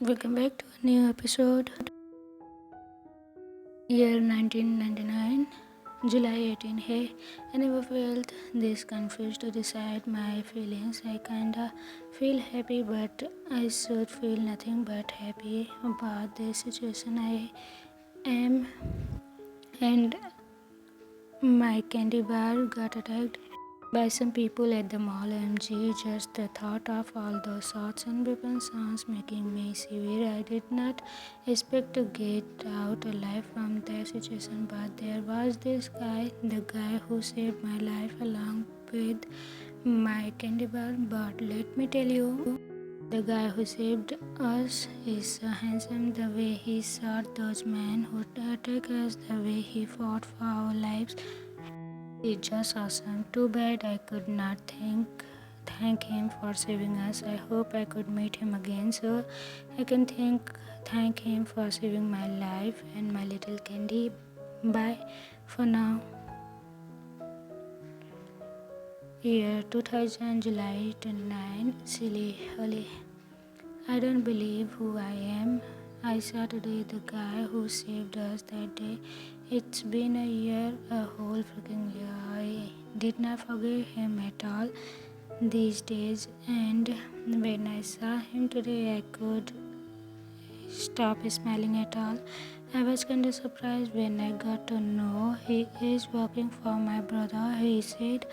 Welcome back to a new episode. Year 1999, July 18. Hey, I never felt this confused to decide my feelings. I kinda feel happy, but I should feel nothing but happy about the situation I am, and my candy bar got attacked by some people at the mall. MG, just the thought of all those shots and weapon sounds making me severe. I did not expect to get out alive from that situation, but there was this guy, the guy who saved my life along with my candy bar. But let me tell you, the guy who saved us is so handsome. The way he shot those men who attacked us, the way he fought for our lives, it's just awesome. Too bad I could not thank him for saving us. I hope I could meet him again so I can thank him for saving my life and my little candy. Bye for now. Year 2000, July 29. Silly Holly. I don't believe who I am. I saw today the guy who saved us that day. It's been a year, a whole freaking year. I did not forget him at all these days, and when I saw him today, I could stop smiling at all. I was kind of surprised when I got to know he is working for my brother. He said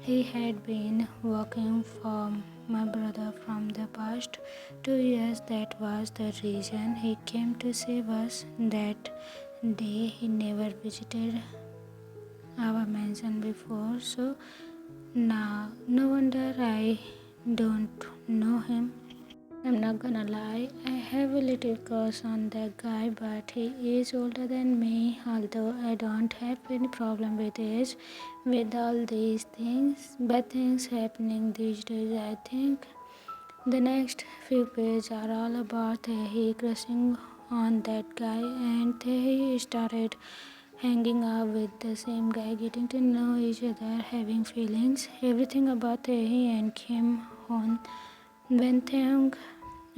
he had been working for my brother from the past 2 years. That was the reason he came to save us that day. He never visited our mansion before, so now no wonder I don't know him. I'm not gonna lie, I have a little crush on that guy, but he is older than me, although I don't have any problem with age. With all these bad things happening these days, I think the next few pages are all about Taehyung crushing on that guy, and Taehyung started hanging out with the same guy, getting to know each other, having feelings, everything about Taehyung and Kim Hon. When Taehyung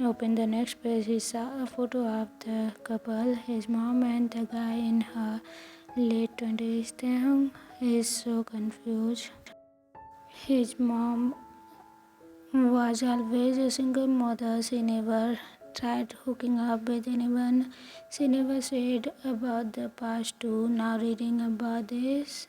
opened the next page, he saw a photo of the couple, his mom and the guy in her late 20s. Taehyung is so confused. His mom was always a single mother. She never tried hooking up with anyone. She never said about the past too. Now reading about this,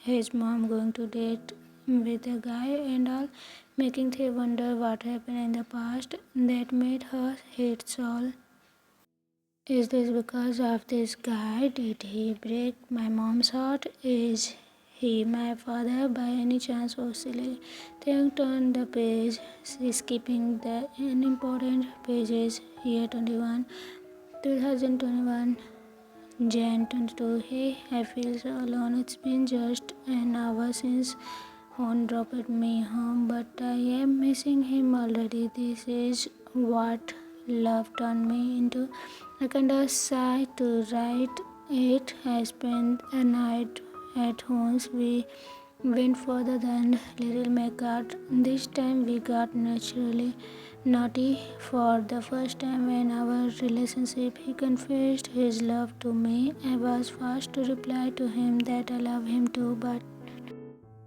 his mom going to date with a guy and all, making her wonder what happened in the past that made her hate Saul. Is this because of this guy? Did he break my mom's heart? Is he my father by any chance? Oh silly. Taehyung turned the page, skipping the unimportant pages. Year 21, 2021, Jan 22. Hey, I feel so alone. It's been just an hour since Hon dropped me home, but I am missing him already. This is what love turned me into. I kinda shy to write it. I spent a night at homes. We went further than Little Macart. This time we got naturally naughty. For the first time in our relationship, he confessed his love to me. I was fast to reply to him that I love him too, but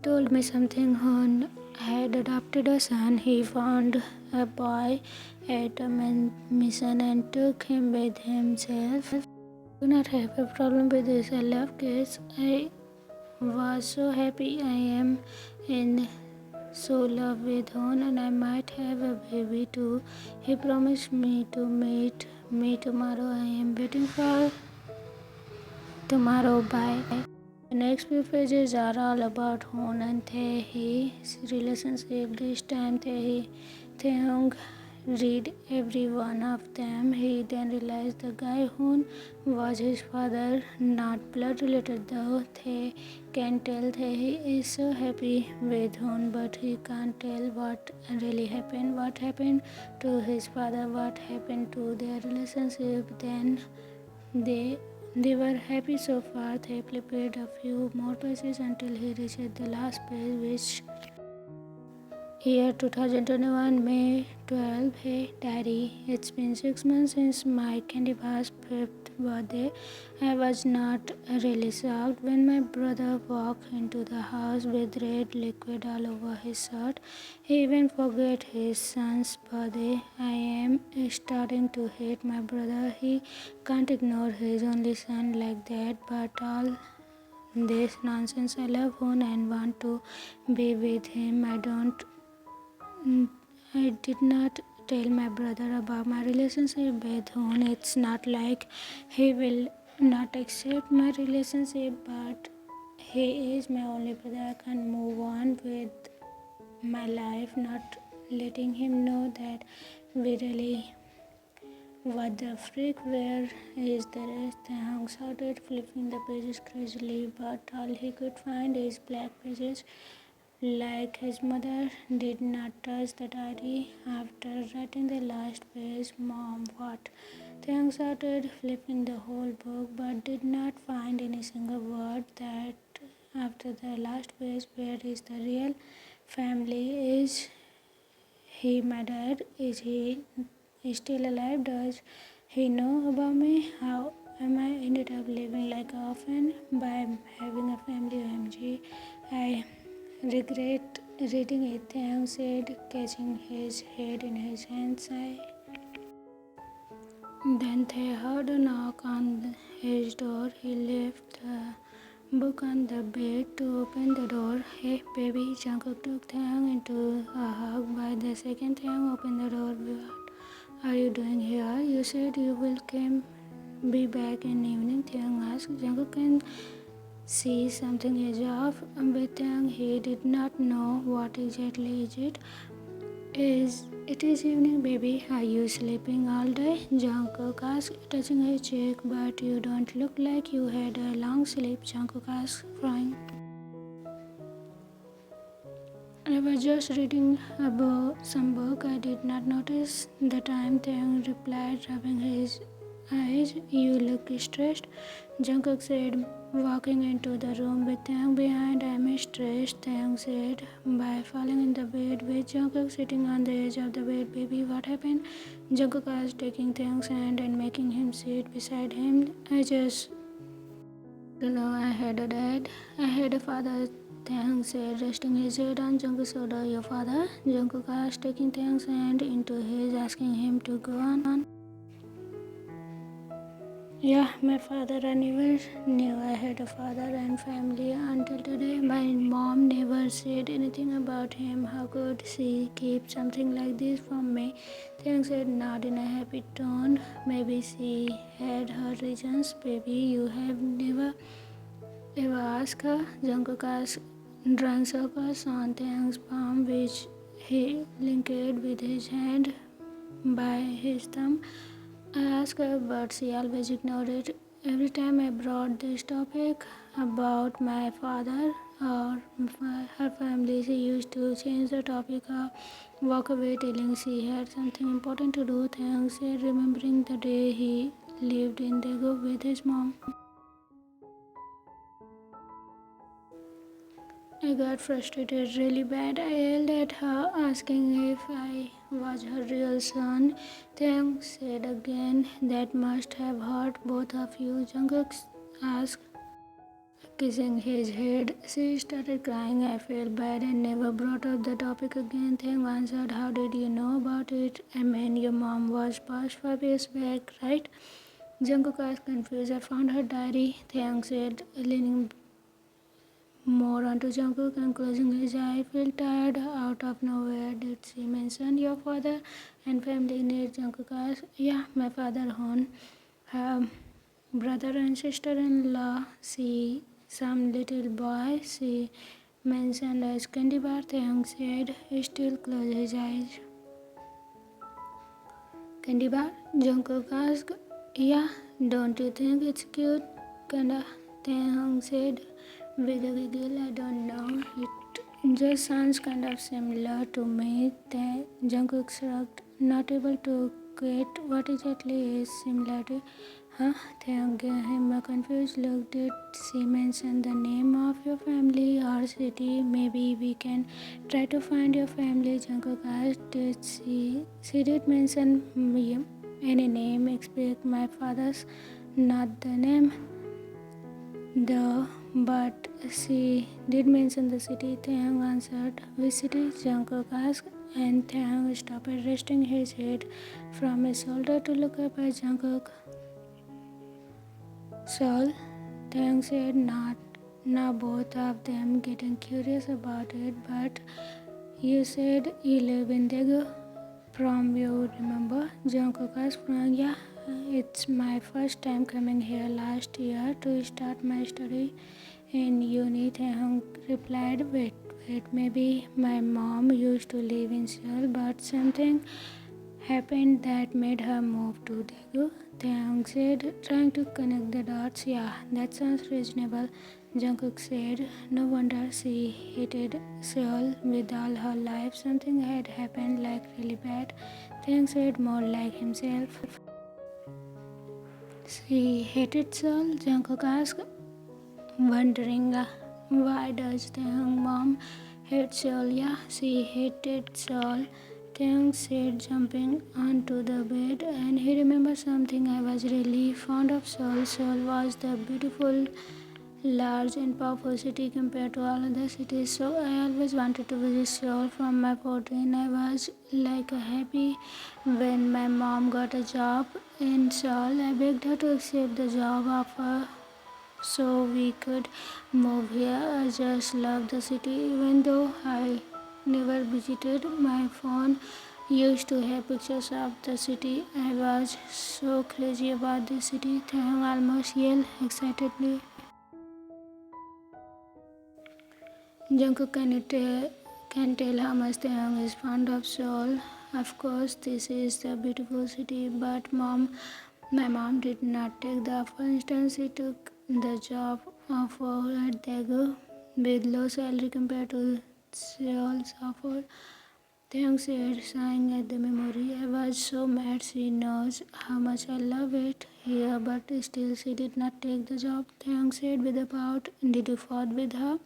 told me something. Hon had adopted a son. He found a boy at a mission and took him with himself. I do not have a problem with this. I love kids. I was so happy. I am in so love with Hon, and I might have a baby too. He promised me to meet me tomorrow. I am waiting for tomorrow. Bye. The next few pages are all about Hon and Taehyung's relationship. This time Taehyung read every one of them. He then realized the guy Hon was his father, not blood related though. Tae can tell Taehyung is so happy with Hon, but he can't tell what really happened. What happened to his father, what happened to their relationship. Then they were happy so far. They flipped a few more pages until he reached the last page, which Year 2021, May 12. Hey Daddy, it's been 6 months since my candy bar's 5th birthday. I was not really shocked when my brother walked into the house with red liquid all over his shirt. He even forgot his son's birthday. I am starting to hate my brother. He can't ignore his only son like that, but all this nonsense. I love him and want to be with him. I did not tell my brother about my relationship with Hoon. It's not like he will not accept my relationship, but he is my only brother. I can't move on with my life, not letting him know that we really. What the frick? Where is the rest? Taehyung shouted, flipping the pages crazily, but all he could find is black pages. Like his mother did not touch the diary after writing the last page. Mom, what? Taehyung shouted, flipping the whole book, but did not find any single word that after the last page. Where is the real family? Is he my dad? Is he still alive? Does he know about me? How am I ended up living like an orphan by having a family? OMG. I regret reading it, Taehyung said, catching his head in his hands. Then they heard a knock on his door. He left the book on the bed to open the door. Hey, baby, Jungkook took Taehyung into a hug. By the second Taehyung opened the door, what are you doing here? You said you will be back in the evening, Taehyung asked. Jungkook can see something is off with Taehyung. He did not know what exactly is it. It is evening, baby. Are you sleeping all day? Jungkook asked, touching her cheek. But you don't look like you had a long sleep, Jungkook asked, crying. I was just reading about some book. I did not notice the time, Taehyung replied, rubbing his eyes. You look stressed, Jungkook said, walking into the room with Taehyung behind. I'm stressed, Taehyung said, by falling in the bed with Jungkook sitting on the edge of the bed. Baby, what happened? Jungkook asked, taking Taehyung's hand and making him sit beside him. I just I had a dad. I had a father, Taehyung said, resting his head on Jungkook's shoulder. Your father? Jungkook asked, taking Taehyung's hand into his, asking him to go on. Yeah, my father. I never knew I had a father and family until today. My mom never said anything about him. How could she keep something like this from me? Taehyung said, not in a happy tone. Maybe she had her reasons. Baby, you have never ever asked her? Jungkook asked, drawing circles on Taehyung's palm, which he linked with his hand by his thumb. I asked her, but she always ignored it. Every time I brought this topic about my father or her family, she used to change the topic or walk away, telling she had something important to do. Taehyung said, remembering the day he lived in Taekook with his mom. I got frustrated really bad. I yelled at her, asking if I was her real son. Taehyung said again, that must have hurt both of you, Jungkook asked, kissing his head. She started crying. I felt bad and never brought up the topic again. Taehyung answered, how did you know about it? I mean, your mom was passed 5 years back, right? Jungkook asked, confused. I found her diary, Taehyung said, leaning more onto Jungkook and closing his eye. I feel tired out of nowhere. Did she mention your father and family needs? Jungkook asked. Yeah, my father, Hon, her brother and sister-in-law. See some little boy she mentioned as candy bar, Taehyung said. He still closed his eyes. Candy bar? Jungkook asked. Yeah, don't you think it's cute? Kinda, Taehyung said with a giggle. I don't know. It just sounds kind of similar to me. Jungkook shrugged, not able to get what exactly is similarity. Huh? Taehyung gave him a confused look. Did she mention the name of your family or city? Maybe we can try to find your family. Jungkook asked. Did she did mention any name except my father's, not the name. The but she did mention the city. Taehyung answered. Which city? Jungkook asked, and Taehyung stopped resting his head from his shoulder to look up at Jungkook. Seoul, Taehyung said, not now both of them getting curious about it, but you said you live in Daegu. From you remember? Jungkook asked from yeah. It's my first time coming here last year to start my study in uni. Taehyung replied, wait, maybe my mom used to live in Seoul, but something happened that made her move to Daegu. Taehyung said, trying to connect the dots. Yeah, that sounds reasonable. Jungkook said, no wonder she hated Seoul with all her life. Something had happened like really bad. Taehyung said, more like himself. She hated Seoul? Jungkook asked, wondering why does Taehyung mom hate Seoul? Yeah, she hated Seoul. Taehyung said, jumping onto the bed, and he remembered something. I was really fond of Seoul. Seoul was the beautiful, large and powerful city compared to all other cities. So I always wanted to visit Seoul from my 14. I was like happy when my mom got a job in Seoul. I begged her to accept the job offer so we could move here. I just love the city, even though I never visited. My phone used to have pictures of the city. I was so crazy about the city. Taehyung almost yelled excitedly. Jungkook can tell how much Taehyung is fond of Seoul. Of course, this is the beautiful city, but my mom did not take the offer. Instead, she took the job offer at Daegu with low salary compared to Seoul's offer. Taehyung said, sighing at the memory. I was so mad. She knows how much I love it here, but still she did not take the job. Taehyung said with a pout, did you fought with her?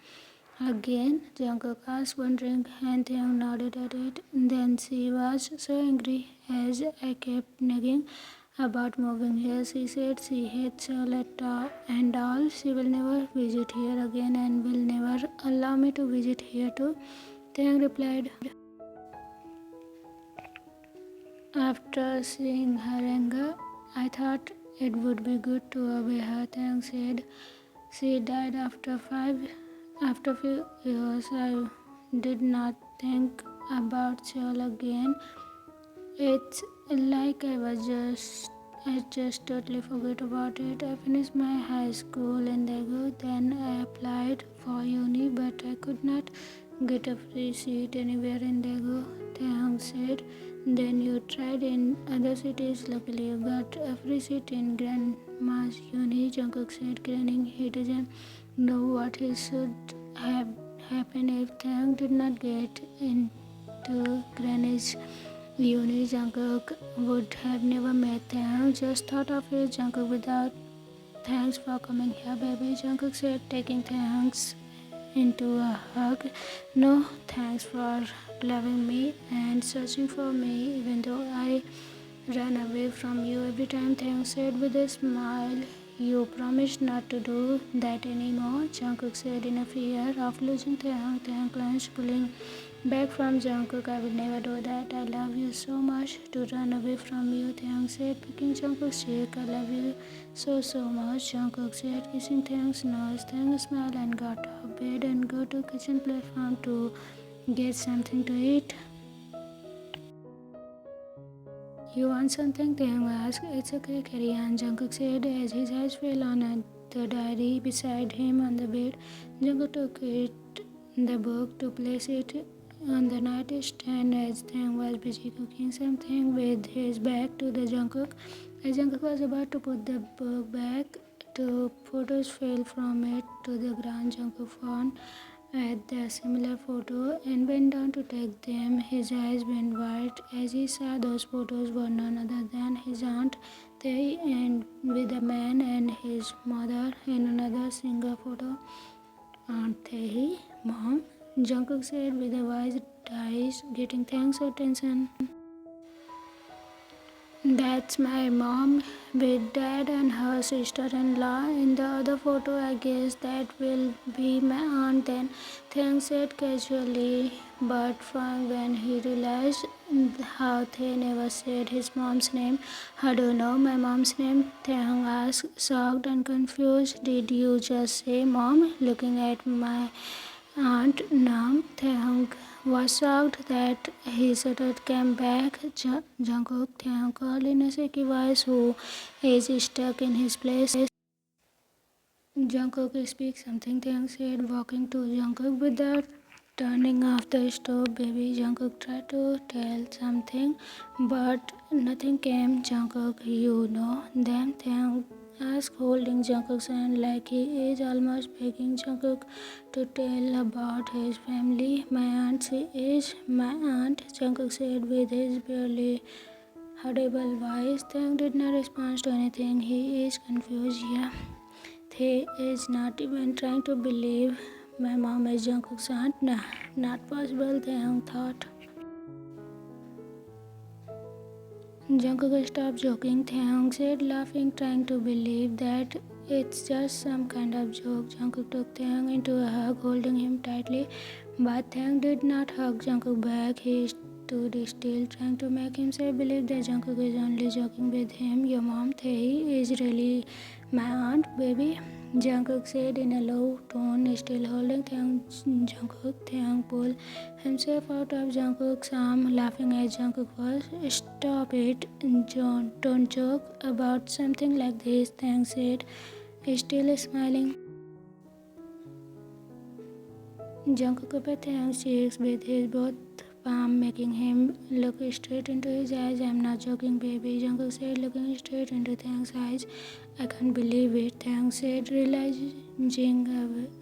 Again, Jungkook asked, wondering, and Taehyung nodded at it. Then she was so angry as I kept nagging about moving here. She said she hates Seoul and all. She will never visit here again and will never allow me to visit here too. Taehyung replied. After seeing her anger, I thought it would be good to obey her. Taehyung said she died after few years. I did not think about Seoul again. It's like I just totally forgot about it. I finished my high school in Daegu, then I applied for uni, but I could not get a free seat anywhere in Daegu. Taehyung said, then you tried in other cities. Luckily, you got a free seat in Grandma's uni. Jungkook said, grinning. He doesn't know what he should have happened if Taehyung did not get into Grandma's uni. Jungkook would have never met Taehyung. Just thought of it, Jungkook, without thanks for coming here, baby. Jungkook said, taking Taehyung into a hug. No, thanks for loving me and searching for me, even though I ran away from you every time. Taehyung said with a smile. You promised not to do that anymore, Jungkook said in a fear of losing Taehyung. Taehyung clenched, pulling back from Jungkook. I would never do that. I love you so much to run away from you, Taehyung said, picking Jungkook's cheek. I love you so much, Jungkook said, kissing Taehyung's nose. Taehyung smiled and got out of bed and go to kitchen platform to get something to eat. You want something? Taehyung asked. It's okay, carry on, Jungkook said as his eyes fell on the diary beside him on the bed. Jungkook took the book to place it on the nightstand as Taehyung was busy cooking something with his back to the Jungkook. As Jungkook was about to put the book back, two photos fell from it to the ground. Jungkook found at the similar photo and went down to take them. His eyes went wide as he saw those photos were none other than his aunt. Tae and with a man and his mother in another single photo. Aunt Tae, Mom, Jungkook said with a voice dies, getting thanks attention. That's my mom with dad and her sister-in-law. In the other photo, I guess that will be my aunt then. Thang said casually, but from when he realized how Thay never said his mom's name. How do you know my mom's name? Taehyung asked, shocked and confused. Did you just say mom? Looking at my aunt Nam, Taehyung was shocked that his daughter came back. Jungkook, Taehyung called in a shaky voice, who is stuck in his place. Jungkook speaks something, Taehyung said, walking to Jungkook without turning off the stove. Baby, Jungkook tried to tell something, but nothing came. Jungkook, you know them, Taehyung asked, holding Jungkook's hand like he is almost begging Jungkook to tell about his family. My aunt, she is my aunt, Jungkook said with his barely audible voice. Taehyung did not respond to anything. He is confused, yeah. He is not even trying to believe my mom is Jungkook's aunt. Nah, not possible, Taehyung thought. Jungkook stopped joking, Taehyung said, laughing, trying to believe that it's just some kind of joke. Jungkook took Taehyung into a hug, holding him tightly, but Taehyung did not hug Jungkook back. He stood still, trying to make himself believe that Jungkook is only joking with him. Your mom, Tae, is really my aunt, baby, Jungkook said in a low tone, still holding Jungkook. Taehyung pulled himself out of Jungkook's arm, laughing at Jungkook was. Stop it, John. Don't joke about something like this, Taehyung said, still smiling. Jungkook opened Taehyung's cheeks with his both palm, making him look straight into his eyes. I'm not joking, baby, Jungkook said, looking straight into Taehyung's eyes. I can't believe it, Taehyung said,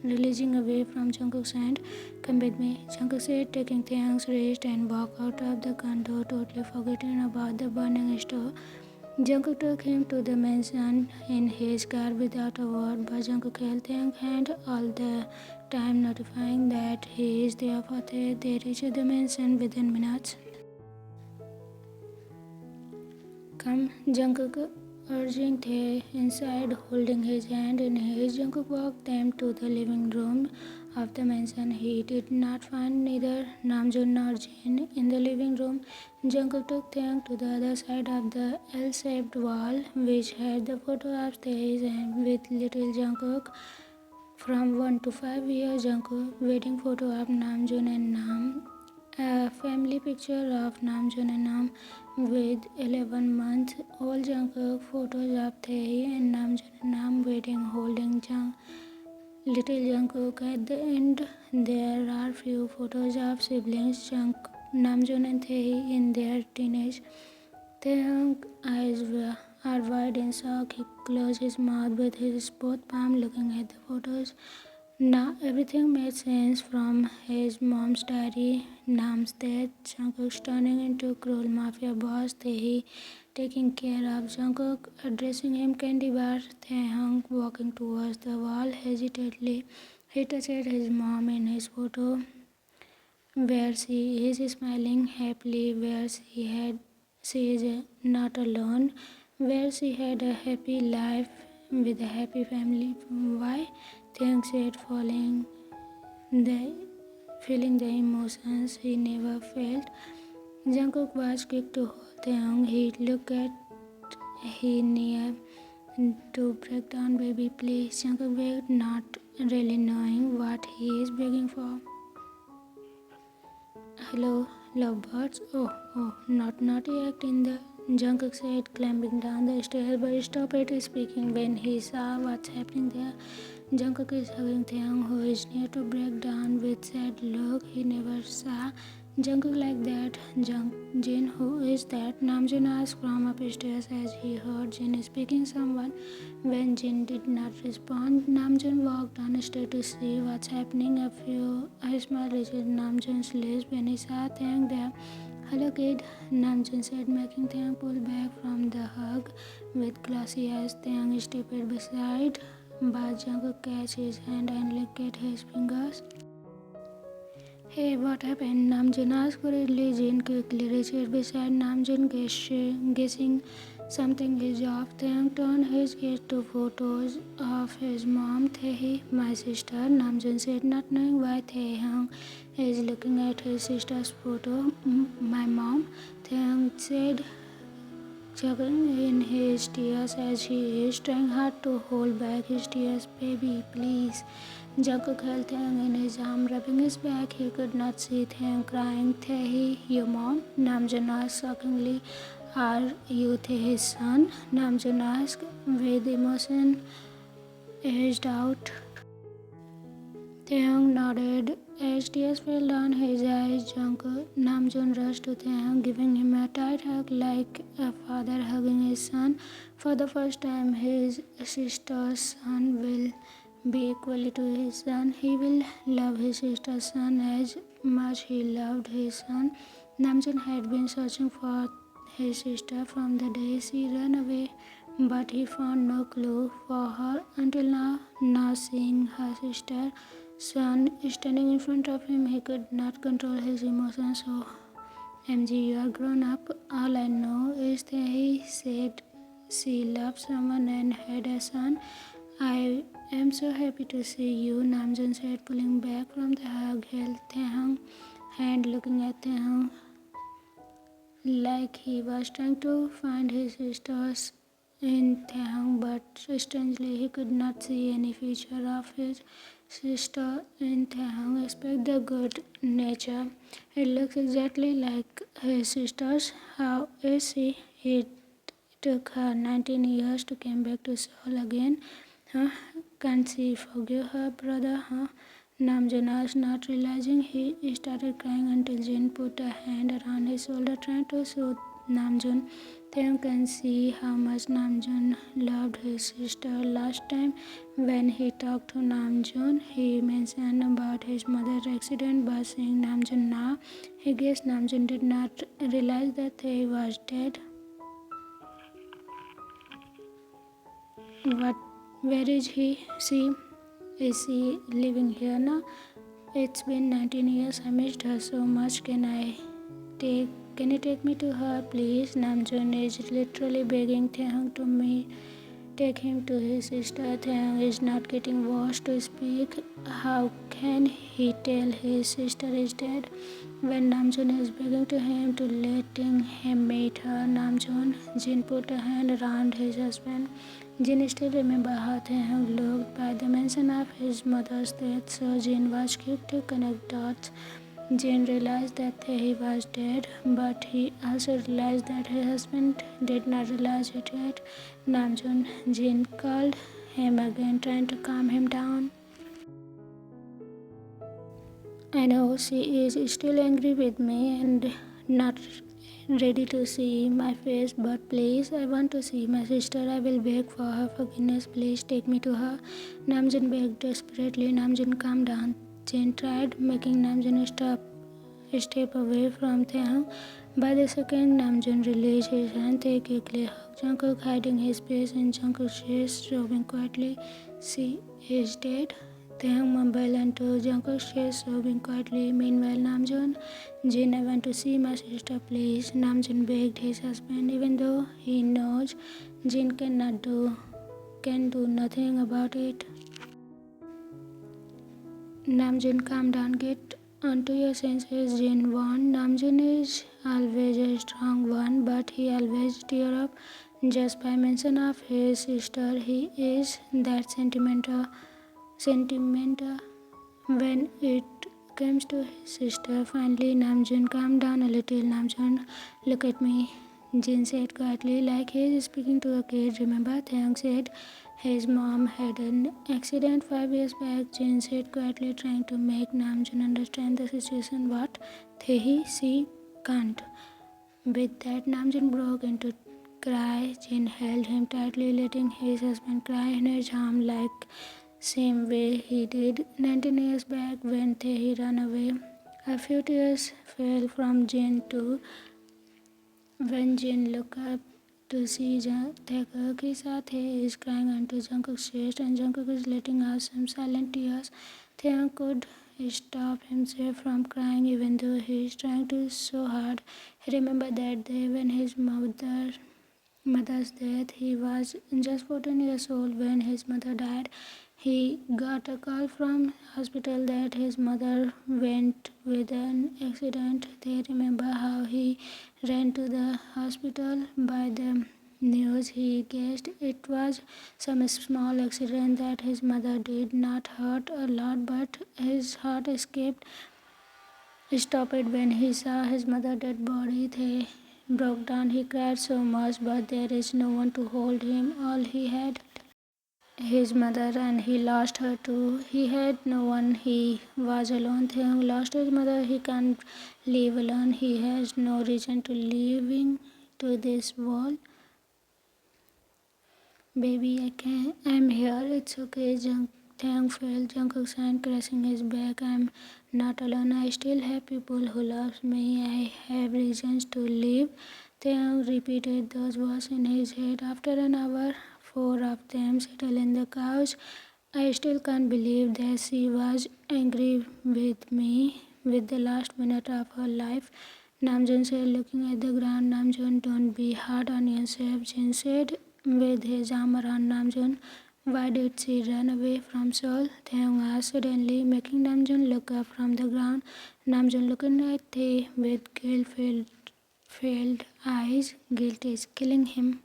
releasing away from Jungkook's hand. Come with me, Jungkook said, taking Taehyung's wrist and walked out of the condo, totally forgetting about the burning stove. Jungkook took him to the mansion in his car without a word, but Jungkook held Taehyung's hand all the time, notifying that he is there for Tae. They reached the mansion within minutes. Come, Jungkook urging Tae inside, holding his hand in his. Jungkook walked them to the living room of the mansion. He did not find neither Namjoon nor Jin in the living room. Jungkook took Taehyung to the other side of the L-shaped wall, which had the photo of Tae and with little Jungkook from 1 to 5 years. Jungkook wedding photo of Namjoon and Nam. A family picture of Namjoon and Nam with 11 months old Jungkook, photos of Tae and Namjoon and Nam wedding, holding little Jungkook. At the end, there are few photos of siblings Namjoon and Tae in their teenage. Taehyung's eyes are wide in shock. He closed his mouth with his both palms, looking at the photos. Now everything made sense, from his mom's diary, Nam's death, Jungkook turning into cruel mafia boss, Tae taking care of Jungkook, addressing him candy bar, Taehyung walking towards the wall hesitantly. He touched his mom in his photo, where she is smiling happily, where she is not alone, where she had a happy life with a happy family. Why? Taehyung said, feeling the emotions he never felt. Jungkook was quick to hold Taehyung. He near to break down, baby, please. Jungkook begged, not really knowing what he is begging for. Hello, lovebirds. Oh, not naughty act in the Jungkook said, climbing down the stairs, but stopped at speaking when he saw what's happening there. Jungkook is hugging Taehyung, who is near to break down with sad look. He never saw Jungkook like that. Jin, who is that? Namjoon asked from upstairs as he heard Jin speaking someone. When Jin did not respond, Namjoon walked downstairs to see what's happening. A smile reached Namjoon's lips when he saw Taehyung there, Hello kid, Namjoon said, making Taehyung pull back from the hug with glassy eyes. Taehyung stepped beside, but Jungkook catch his hand and licked his fingers. Hey, what happened? Namjoon asked worriedly. Jin quickly reached beside Namjoon, guessing something is off. Taehyung turned his gaze to photos of his mom, Taehy, my sister. Namjoon said, not knowing why Taehyung is looking at his sister's photo. My mom, Taehyung said, chuckling in his tears as he is trying hard to hold back his tears. Baby, please. Jungkook held Taehyung in his arm, rubbing his back. He could not see Taehyung crying. Taehy, your mom? Namjoon asked shockingly. Are you Taehy's son? Namjoon asked with emotion edged out. Taehyung nodded as tears fell down his eyes. Namjoon rushed to Taehyung, giving him a tight hug like a father hugging his son. For the first time, his sister's son will be equally to his son. He will love his sister's son as much he loved his son. Namjoon had been searching for his sister from the day she ran away, but he found no clue for her until now. Now seeing her sister's son standing in front of him, he could not control his emotions. So, MG, you are grown up. All I know is that he said she loved someone and had a son. I am so happy to see you, Namjoon said, pulling back from the hug, held Taehyung's hand, looking at Taehyung like he was trying to find his sisters in Taehyung, but strangely he could not see any feature of his sister in Taehyung except the good nature. It looks exactly like his sister's. How is she? It took her 19 years to come back to Seoul again. Huh? Can't she forgive her brother? Huh? Namjoon asked, not realizing he started crying until Jin put a hand around his shoulder, trying to soothe Namjoon. Taehyung can see how much Namjoon loved his sister. Last time when he talked to Namjoon, he mentioned about his mother's accident, but seeing Namjoon now, he guessed Namjoon did not realize that he was dead. What? Where is he? She? Is she living here now? It's been 19 years. I missed her so much. Can you take me to her, please? Namjoon is literally begging Taehyung to take him to his sister. Taehyung is not getting words to speak. How can he tell his sister is dead when Namjoon is begging to him to letting him meet her? Namjoon, Jin put a hand around his husband. Jin still remembered how Taehyung looked by the mention of his mother's death, so Jin was quick to connect dots. Jin realized that he was dead, but he also realized that her husband did not realize it yet. Namjoon, Jin called him again, trying to calm him down. I know she is still angry with me and not ready to see my face, but please, I want to see my sister. I will beg for her forgiveness. Please take me to her. Namjoon begged desperately. Namjoon, calm down. Jin tried, making Namjoon step away from Taehyung. By the second Namjoon released his hand, they quickly hugged Jungkook, hiding his face in Jungkook's chest, sobbing quietly. She is dead. Taehyung mumbled into Jungkook's chest, sobbing quietly. Meanwhile, Namjoon, Jin, I want to see my sister, please. Namjoon begged his husband, even though he knows Jin can do nothing about it. Namjoon, calm down, get onto your senses, Jin warned. Namjoon is always a strong one, but he always tear up just by mention of his sister. He is that sentimental when it comes to his sister. Finally, Namjoon, calm down a little. Namjoon, look at me, Jin said quietly, like he is speaking to a kid. Remember, Taehyung said his mom had an accident 5 years back. Jin said quietly, trying to make Namjoon understand the situation. What? Taehy, she can't. With that, Namjoon broke into cry. Jin held him tightly, letting his husband cry in his arms like same way he did 19 years back when Taehy ran away. A few tears fell from Jin too when Jin looked up to see Taekook. He saw Tae is crying onto Jungkook's chest and Jungkook is letting out some silent tears. Taehyung could stop himself from crying even though he is trying to so hard. He remembered that day when his mother's death. He was just 14 years old when his mother died. He got a call from hospital that his mother went with an accident. They remember how he ran to the hospital by the news. He guessed it was some small accident that his mother did not hurt a lot, but his heart stopped when he saw his mother's dead body. He broke down. He cried so much, but there is no one to hold him. All he had his mother, and he lost her too. He had no one. He was alone. Taehyung lost his mother. He can't live alone. He has no reason to living to this world. Baby, I'm here. It's okay. Taehyung felt Jungkook's hand caressing his back. I'm not alone. I still have people who love me. I have reasons to live. Taehyung repeated those words in his head. After an hour, four of them settled in the couch. I still can't believe that she was angry with me with the last minute of her life. Namjoon said, looking at the ground. Namjoon, don't be hard on yourself, Jin said, with his arm around Namjoon. Why did she run away from Seoul? Taehyung asked suddenly, making Namjoon look up from the ground. Namjoon looking at Tae with guilt-filled eyes. Guilt is killing him.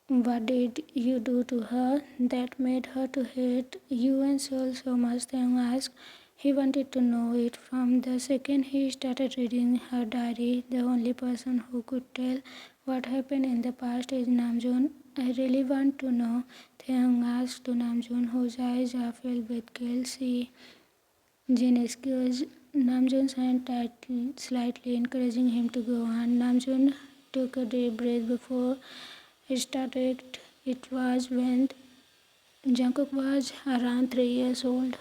What did you do to her that made her to hate you and Seoul so much? Taehyung asked. He wanted to know it from the second he started reading her diary. The only person who could tell what happened in the past is Namjoon. I really want to know, Taehyung asked to Namjoon, whose eyes are filled with guilt. See, Jin excused Namjoon's hand tightly, slightly encouraging him to go on. Namjoon took a deep breath before he started. It was when Jungkook was around 3 years old.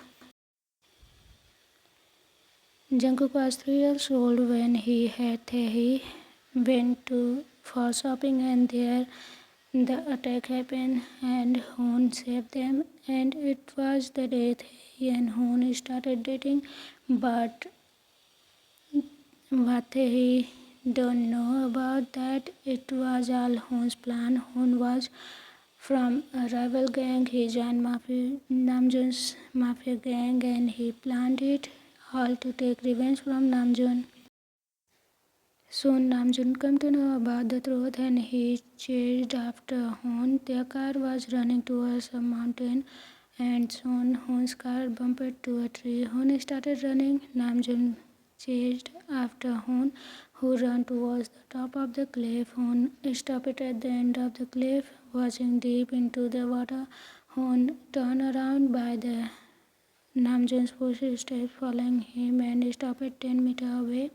Jungkook was 3 years old when he had Tae went to for shopping and there the attack happened and Hoon saved them, and it was the day Tae and Hoon started dating. But what Tae don't know about that it was all Hoon's plan. Hoon was from a rival gang. He joined Namjoon's mafia gang and he planned it all to take revenge from Namjoon. Soon Namjoon came to know about the truth and he chased after Hoon. Their car was running towards a mountain and soon Hoon's car bumped to a tree. Hoon started running. Namjoon chased after Hoon, who ran towards the top of the cliff. Hoon stopped at the end of the cliff, watching deep into the water. Hoon turned around by the Namjoon's footsteps following him and stopped 10 meters away.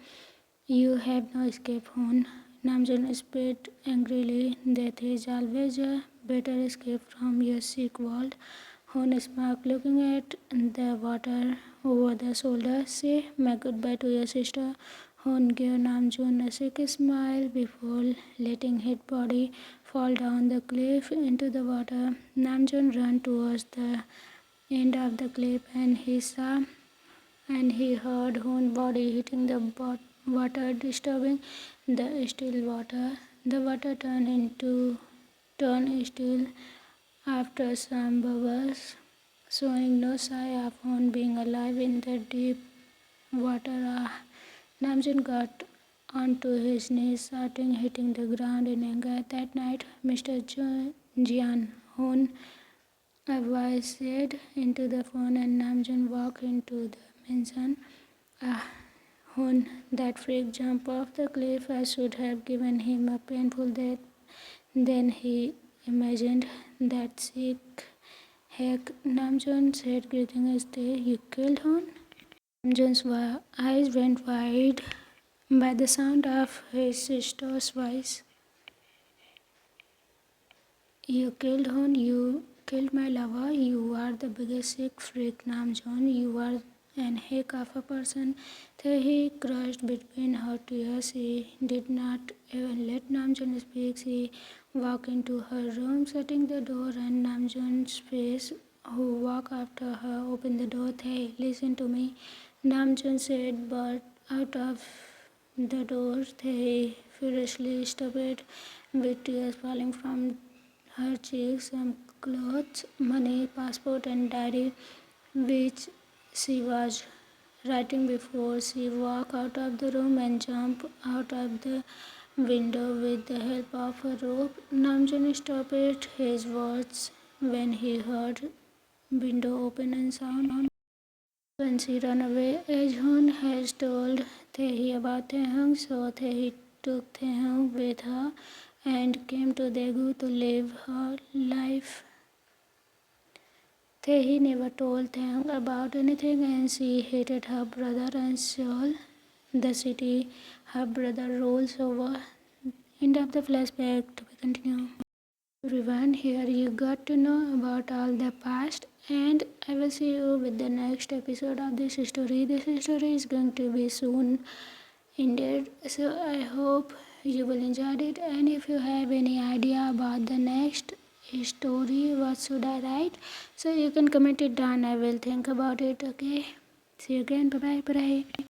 You have no escape, Hoon. Namjoon spit angrily. That is always a better escape from your sick world. Hoon smirked, looking at the water over the shoulder. Say my goodbye to your sister. Hoon gave Namjoon a sick smile before letting his body fall down the cliff into the water. Namjoon ran towards the end of the cliff and he heard Hoon's body hitting the water, disturbing the still water. The water turned still after some bubbles, showing no sign of Hoon being alive in the deep water. Namjoon got onto his knees, starting hitting the ground in anger. That night, Mr. Jian Hoon, a voice said into the phone, and Namjoon walked into the mansion. Ah, Hoon, that freak jumped off the cliff. I should have given him a painful death. Then he imagined that sick heck. Namjoon said, greeting us there. You killed Hoon? Namjoon's eyes went wide by the sound of his sister's voice. You killed my lover. You are the biggest sick freak, Namjoon. You are and heck of a person. Taehyung crushed between her tears. She did not even let Namjoon speak. She walked into her room, shutting the door, and Namjoon's face, who walked after her, opened the door. Hey, listen to me, Namjoon said, but out of the door, Tae furiously stopped with tears falling from her cheeks. Some clothes, money, passport, and diary, which she was writing before she walked out of the room and jumped out of the window with the help of a rope. Namjoon stopped his words when he heard window open and sound. When she ran away, Jehun has told Taehyung about Taehyung, so Taehyung took Taehyung with her and came to Daegu to live her life. Taehyung never told Taehyung about anything, and she hated her brother and Seoul, the city her brother rules over. End of the flashback. To be continued. Everyone, here you got to know about all the past, and I will see you with the next episode of this story. This story is going to be soon ended, so I hope you will enjoy it. And if you have any idea about the next story, what should I write, so you can comment it down. I will think about it. Okay, see you again. Bye bye.